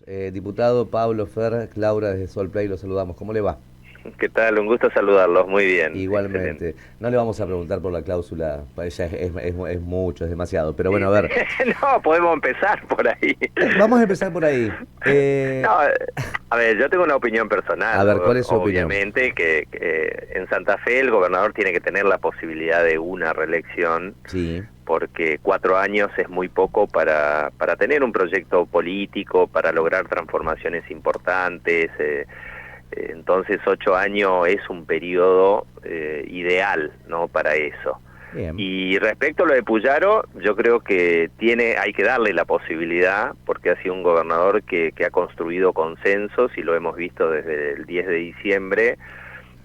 Diputado Pablo Fer, Laura desde Sol Play, lo saludamos. ¿Cómo le va? ¿Qué tal? Un gusto saludarlos, muy bien, excelente. Igualmente. No le vamos a preguntar por la cláusula, pues ya es mucho, es demasiado. Pero bueno, Y- a ver, No, podemos empezar por ahí. vamos a empezar por ahí. No, a ver, yo tengo una opinión A personal, ver, ¿cuál es su opinión? obviamente, que en Santa Fe el gobernador tiene que tener la posibilidad de una reelección, Sí. porque 4 años es muy poco para tener un proyecto político, para lograr transformaciones importantes. Entonces 8 años es un periodo ideal, ¿no?, para eso. Bien. Y respecto a lo de Puyaro, yo creo que hay que darle la posibilidad, porque ha sido un gobernador que ha construido consensos, y lo hemos visto desde el 10 de diciembre,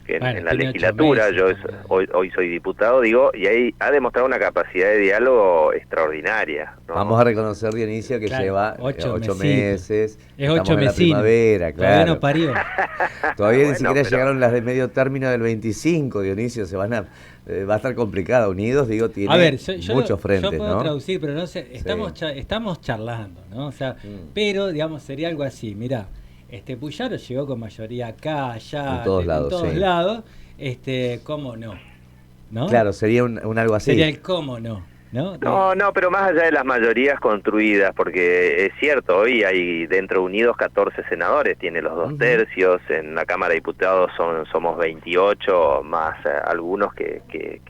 Bueno, en la tiene 8 legislatura. meses Yo también. hoy soy diputado, digo, y ahí ha demostrado una capacidad de diálogo extraordinaria, Vamos ¿no? a reconocer, Dionisio, que Claro, lleva 8 8 mesitos. meses. Es Estamos 8 en la mesino. primavera, Todavía no claro. parió. Todavía ni Bueno, siquiera pero llegaron las de medio término del 25, Dionisio. Va a estar complicada. Unidos, digo, A tiene ver, muchos yo frentes, puedo ¿no? traducir, pero no sé, estamos, Sí. estamos charlando, ¿no? O sea, Mm. pero, digamos, sería algo así, mirá, Puyaro llegó con mayoría acá, En allá, todos en lados, todos sí. lados, ¿cómo no? ¿No? Claro, sería un algo Sería así. el cómo no, ¿no? No, pero más allá de las mayorías construidas, porque es cierto, hoy hay dentro de Unidos 14 senadores, tiene los dos Ujú. tercios, en la Cámara de Diputados somos 28, más algunos que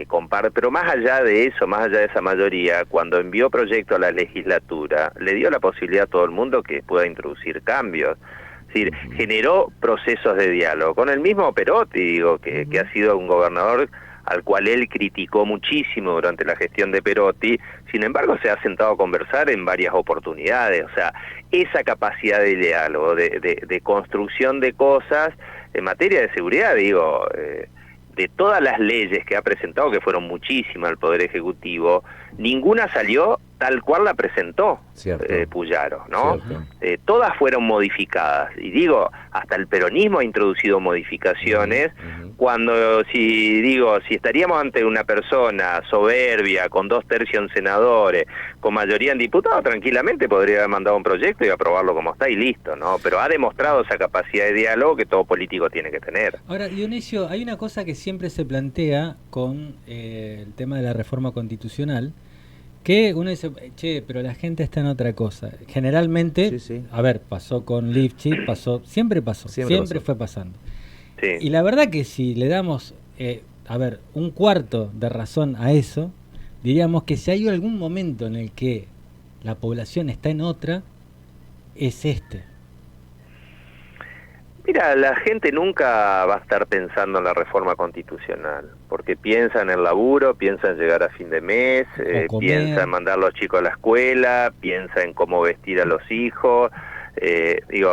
comparten, pero más allá de eso, más allá de esa mayoría, cuando envió proyecto a la legislatura, le dio la posibilidad a todo el mundo que pueda introducir cambios. Es decir, Ujú. generó procesos de diálogo, con el mismo Perotti, digo, que Ujú. ha sido un gobernador al cual él criticó muchísimo durante la gestión de Perotti. Sin embargo, se ha sentado a conversar en varias oportunidades. O sea, esa capacidad de diálogo, de construcción de cosas en materia de seguridad, digo, de todas las leyes que ha presentado, que fueron muchísimas al Poder Ejecutivo, ninguna salió tal cual la presentó Cierto, Puyaro, ¿no? cierto. Todas fueron modificadas, y digo, hasta el peronismo ha introducido Ujú, modificaciones, ujú. cuando, si estaríamos ante una persona soberbia, con 2 tercios en senadores, con mayoría en diputados, tranquilamente podría haber mandado un proyecto y aprobarlo como está y listo, ¿no? Pero ha demostrado esa capacidad de diálogo que todo político tiene que tener. Ahora, Dionisio, hay una cosa que siempre se plantea con el tema de la reforma constitucional, que uno dice, che, pero la gente está en otra cosa. Generalmente, Sí, sí. a ver, pasó con Lifchitz, pasó, Siempre siempre pasó. fue pasando. Sí. Y la verdad que si le damos, a ver, un cuarto de razón a eso, diríamos que si hay algún momento en el que la población está en otra, es este. Mira, la gente nunca va a estar pensando en la reforma constitucional, porque piensa en el laburo, piensa en llegar a fin de mes, O piensa comer. en mandar a los chicos a la escuela, piensa en cómo vestir a los hijos. Digo,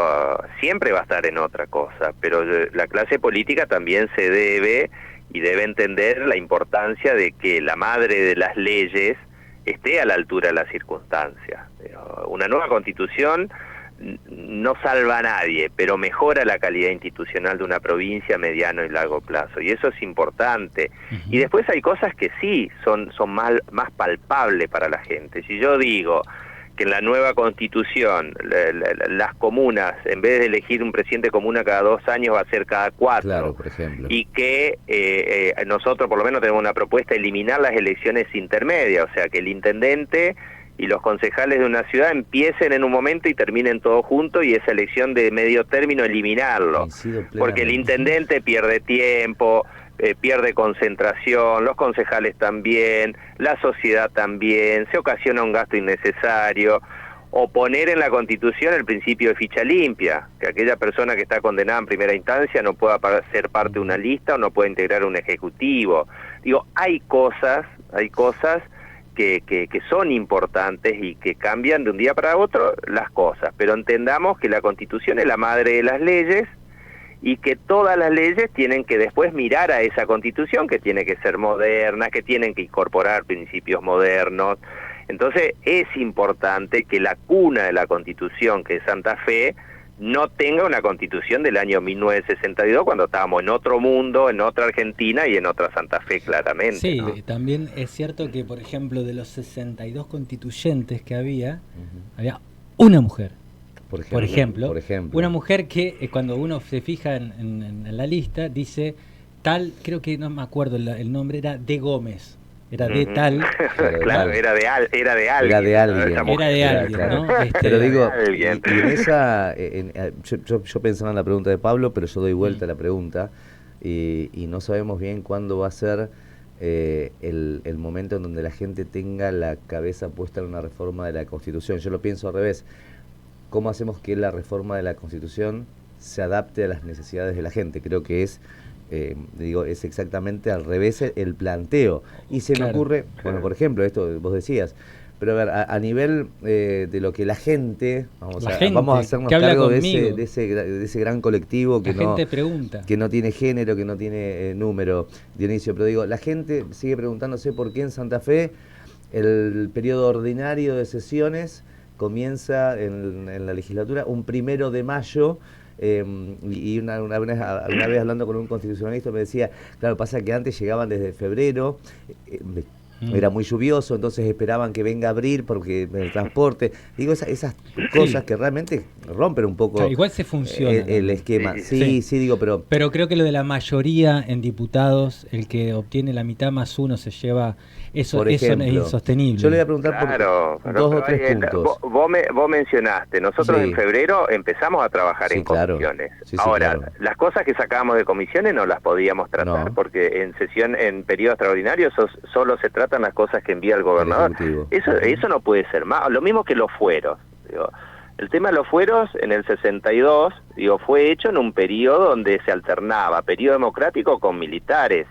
siempre va a estar en otra cosa, pero la clase política también se debe y debe entender la importancia de que la madre de las leyes esté a la altura de las circunstancias. Una nueva constitución no salva a nadie, pero mejora la calidad institucional de una provincia a mediano y largo plazo, y eso es importante. Y Ujú. después hay cosas que sí son más palpables para la gente. Si yo digo que en la nueva constitución las comunas, en vez de elegir un presidente de comuna cada 2 años, va a ser cada 4, Claro, por ejemplo. y que nosotros por lo menos tenemos una propuesta de eliminar las elecciones intermedias, o sea, que el intendente y los concejales de una ciudad empiecen en un momento y terminen todos juntos, y esa elección de medio término eliminarlo, Coincido porque el plenamente. intendente pierde tiempo, pierde concentración, los concejales también, la sociedad también, se ocasiona un gasto innecesario. O poner en la Constitución el principio de ficha limpia, que aquella persona que está condenada en primera instancia no pueda ser parte de una lista o no pueda integrar un ejecutivo. Digo, hay cosas que son importantes y que cambian de un día para otro las cosas, pero entendamos que la Constitución es la madre de las leyes, y que todas las leyes tienen que después mirar a esa Constitución, que tiene que ser moderna, que tienen que incorporar principios modernos. Entonces es importante que la cuna de la Constitución, que es Santa Fe, no tenga una Constitución del año 1962, cuando estábamos en otro mundo, en otra Argentina y en otra Santa Fe, claramente, Sí, ¿no? también es cierto que, por ejemplo, de los 62 constituyentes que había Ujú. una mujer. Por ejemplo, Por ejemplo. una mujer que cuando uno se fija en la lista dice tal, creo que no me acuerdo el nombre, era de Gómez, era de tal. Claro, ¿no? era de alguien. Era de alguien. Era de alguien, claro. ¿no? Pero digo, alguien. y en esa, yo pensaba en la pregunta de Pablo, pero yo doy vuelta a la pregunta y no sabemos bien cuándo va a ser el momento en donde la gente tenga la cabeza puesta en una reforma de la Constitución. Yo lo pienso al revés. ¿Cómo hacemos que la reforma de la Constitución se adapte a las necesidades de la gente? Creo que es exactamente al revés el planteo. Y se me ocurre, bueno, por ejemplo, esto vos decías, pero a ver, a nivel de lo que la gente, vamos a hacernos cargo de ese gran colectivo que gente pregunta, que no tiene género, que no tiene número, Dionisio, pero digo, la gente sigue preguntándose por qué en Santa Fe el periodo ordinario de sesiones comienza en la legislatura un 1 de mayo. Y una vez hablando con un constitucionalista me decía, claro, pasa que antes llegaban desde febrero, era muy lluvioso, entonces esperaban que venga abril porque el transporte, digo, esas cosas que realmente rompen un poco igual se funciona el esquema. Sí, digo, pero creo que lo de la mayoría en diputados, el que obtiene la mitad más uno se lleva, eso es insostenible. Yo le voy a preguntar por dos o tres puntos. Vos mencionaste, nosotros en febrero empezamos a trabajar en comisiones. Ahora, las cosas que sacábamos de comisiones no las podíamos tratar porque en periodo extraordinario solo se tratan las cosas que envía el gobernador. Eso no puede ser más. Lo mismo que los fueros. Digo, el tema de los fueros en el 62 fue hecho en un periodo donde se alternaba periodo democrático con militares.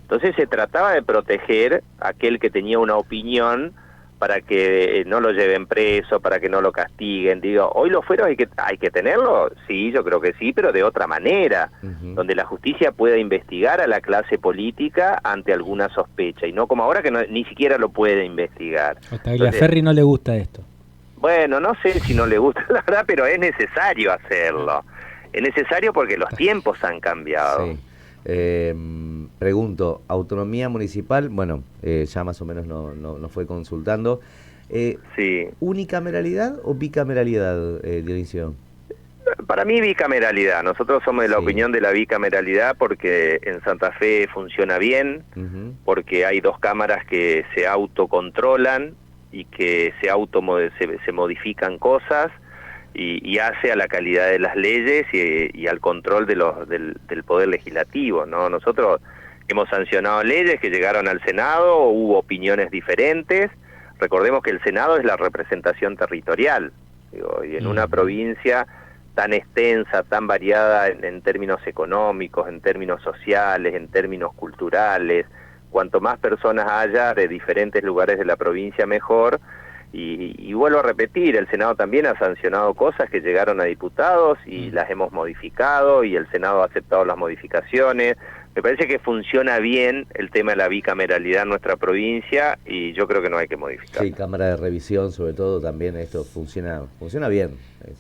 Entonces se trataba de proteger a aquel que tenía una opinión para que no lo lleven preso, para que no lo castiguen. Digo, hoy los fueros hay que tenerlo, sí, yo creo que sí, pero de otra manera, donde la justicia pueda investigar a la clase política ante alguna sospecha, y no como ahora que ni siquiera lo puede investigar. A Ferri no le gusta esto. Bueno, no sé si no le gusta, la verdad, pero es necesario hacerlo. Es necesario porque los tiempos han cambiado. Sí. Pregunto, autonomía municipal, bueno, ya más o menos no fue consultando. Sí. ¿Unicameralidad o bicameralidad, Dionisio? Para mí bicameralidad. Nosotros somos de la opinión de la bicameralidad porque en Santa Fe funciona bien, porque hay 2 cámaras que se autocontrolan y que se modifican cosas. Y hace a la calidad de las leyes y al control del poder legislativo, ¿no? Nosotros hemos sancionado leyes que llegaron al Senado, hubo opiniones diferentes. Recordemos que el Senado es la representación territorial, y en una provincia tan extensa, tan variada en términos económicos, en términos sociales, en términos culturales, cuanto más personas haya de diferentes lugares de la provincia, mejor. Y vuelvo a repetir, el Senado también ha sancionado cosas que llegaron a diputados y las hemos modificado y el Senado ha aceptado las modificaciones. Me parece que funciona bien el tema de la bicameralidad en nuestra provincia y yo creo que no hay que modificar. Sí, cámara de revisión sobre todo también, esto funciona bien.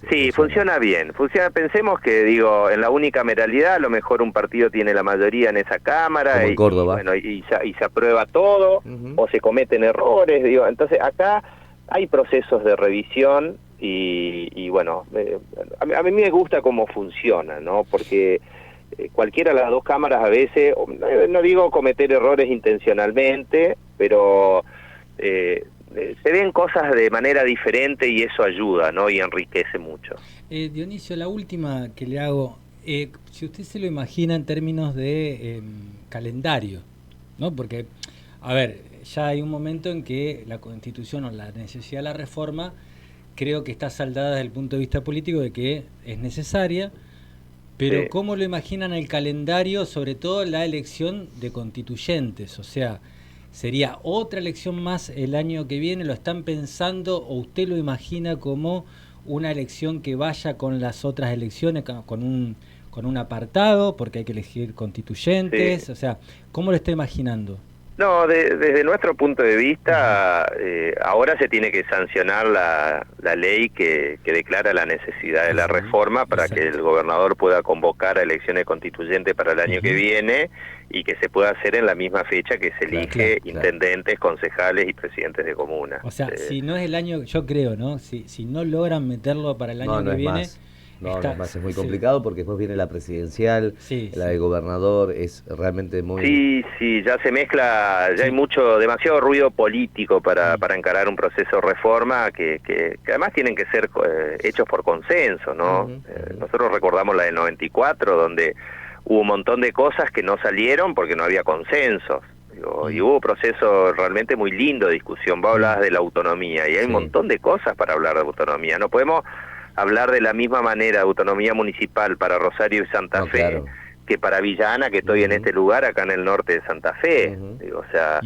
Sí, funciona bien. Pensemos que, en la unicameralidad a lo mejor un partido tiene la mayoría en esa cámara. Como en Córdoba. Y se aprueba todo o se cometen errores. Entonces acá hay procesos de revisión y bueno, a mí me gusta cómo funciona, ¿no? Porque cualquiera de las 2 cámaras a veces, no digo cometer errores intencionalmente, pero se ven cosas de manera diferente y eso ayuda, ¿no? Y enriquece mucho. Dionisio, la última que le hago, si usted se lo imagina en términos de calendario, ¿no? Porque, a ver, ya hay un momento en que la Constitución o la necesidad de la reforma creo que está saldada desde el punto de vista político de que es necesaria, pero ¿cómo lo imaginan el calendario, sobre todo la elección de constituyentes? O sea, ¿sería otra elección más el año que viene? ¿Lo están pensando o usted lo imagina como una elección que vaya con las otras elecciones, con un apartado, porque hay que elegir constituyentes? O sea, ¿cómo lo está imaginando? No, desde nuestro punto de vista, ahora se tiene que sancionar la ley que declara la necesidad de la reforma para que el gobernador pueda convocar a elecciones constituyentes para el año que viene y que se pueda hacer en la misma fecha que se elige intendentes, concejales y presidentes de comunas. O sea, si no es el año, yo creo, ¿no? Si no logran meterlo para el año que viene... Más. No, es muy complicado porque después viene la presidencial, la del gobernador, es realmente muy... Sí, ya se mezcla, ya hay demasiado ruido político para encarar un proceso de reforma que además tienen que ser hechos por consenso, ¿no? Nosotros recordamos la del 94, donde hubo un montón de cosas que no salieron porque no había consensos. Y hubo procesos realmente muy lindos de discusión. Vos hablabas de la autonomía y hay un montón de cosas para hablar de autonomía. No podemos hablar de la misma manera de autonomía municipal para Rosario y Santa Fe que para Villa Ana, que estoy en este lugar acá en el norte de Santa Fe. O sea,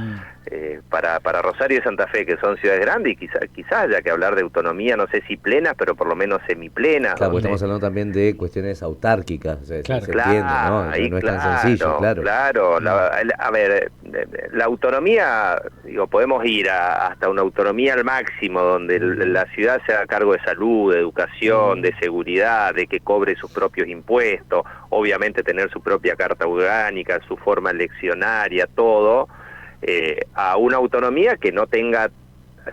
para Rosario y Santa Fe, que son ciudades grandes, y quizás haya que hablar de autonomía, no sé si plenas, pero por lo menos semiplenas. Claro, porque estamos hablando también de cuestiones autárquicas, se entiende, ¿no? No es tan sencillo, Claro, a ver, la autonomía, podemos ir hasta una autonomía al máximo, donde la ciudad se haga cargo de salud, de educación, de seguridad, de que cobre sus propios impuestos, obviamente tener su propia carta orgánica, su forma eleccionaria, todo, a una autonomía que no tenga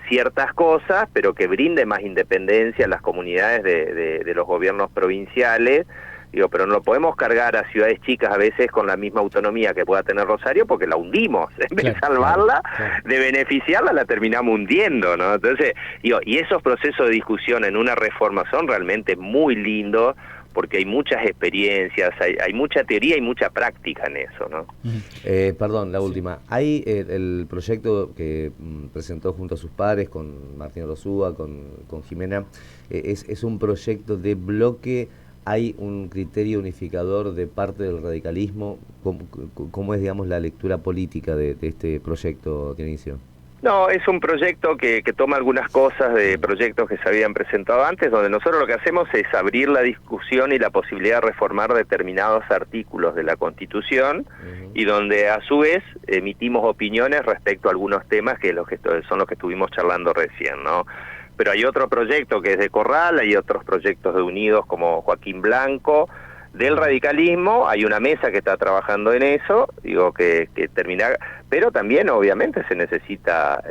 ciertas cosas, pero que brinde más independencia a las comunidades de los gobiernos provinciales. Pero no lo podemos cargar a ciudades chicas a veces con la misma autonomía que pueda tener Rosario, porque la hundimos. En vez de salvarla, de beneficiarla, la terminamos hundiendo, ¿no? Entonces, y esos procesos de discusión en una reforma son realmente muy lindos, porque hay muchas experiencias, hay mucha teoría y mucha práctica en eso, ¿no? Perdón, la última. Hay el proyecto que presentó junto a sus padres, con Martín Rosúa, con Jimena, es un proyecto de bloque. ¿Hay un criterio unificador de parte del radicalismo? ¿Cómo es, digamos, la lectura política de este proyecto, Dionisio? No, es un proyecto que toma algunas cosas de proyectos que se habían presentado antes, donde nosotros lo que hacemos es abrir la discusión y la posibilidad de reformar determinados artículos de la Constitución, y donde a su vez emitimos opiniones respecto a algunos temas que son los que estuvimos charlando recién, ¿no? Pero hay otro proyecto que es de Corral, hay otros proyectos de Unidos como Joaquín Blanco, del radicalismo, hay una mesa que está trabajando en eso, que termina, pero también obviamente se necesita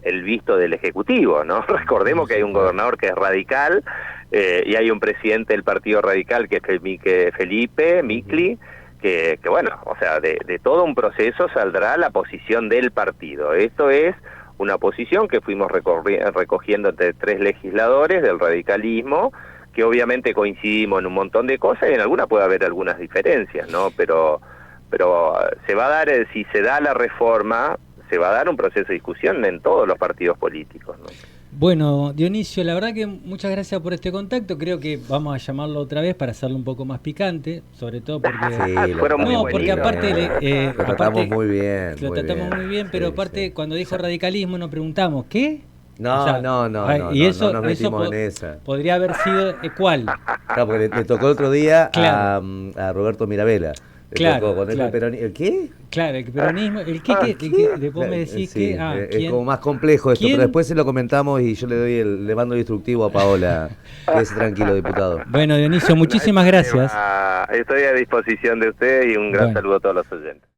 el visto del Ejecutivo, ¿no? Recordemos que hay un gobernador que es radical, y hay un presidente del Partido Radical que es Felipe Micli, que bueno, o sea, de todo un proceso saldrá la posición del partido. Esto es una posición que fuimos recogiendo entre 3 legisladores del radicalismo, que obviamente coincidimos en un montón de cosas y en algunas puede haber algunas diferencias, ¿no? Pero se va a dar, si se da la reforma, se va a dar un proceso de discusión en todos los partidos políticos, ¿no? Bueno, Dionisio, la verdad que muchas gracias por este contacto. Creo que vamos a llamarlo otra vez para hacerlo un poco más picante, sobre todo porque porque aparte lo tratamos muy bien. Lo tratamos muy bien, pero aparte cuando dijo radicalismo nos preguntamos ¿qué? No, y eso nos metimos en esa. Podría haber sido ¿cuál? Claro, porque le tocó el otro día a Roberto Mirabella. ¿El qué? Claro, el peronismo, el qué, después me decís que... es como más complejo esto, pero después se lo comentamos y yo le mando el instructivo a Paola. Quédese tranquilo, diputado. Bueno, Dionisio, muchísimas gracias. Estoy a disposición de usted y un gran saludo a todos los oyentes.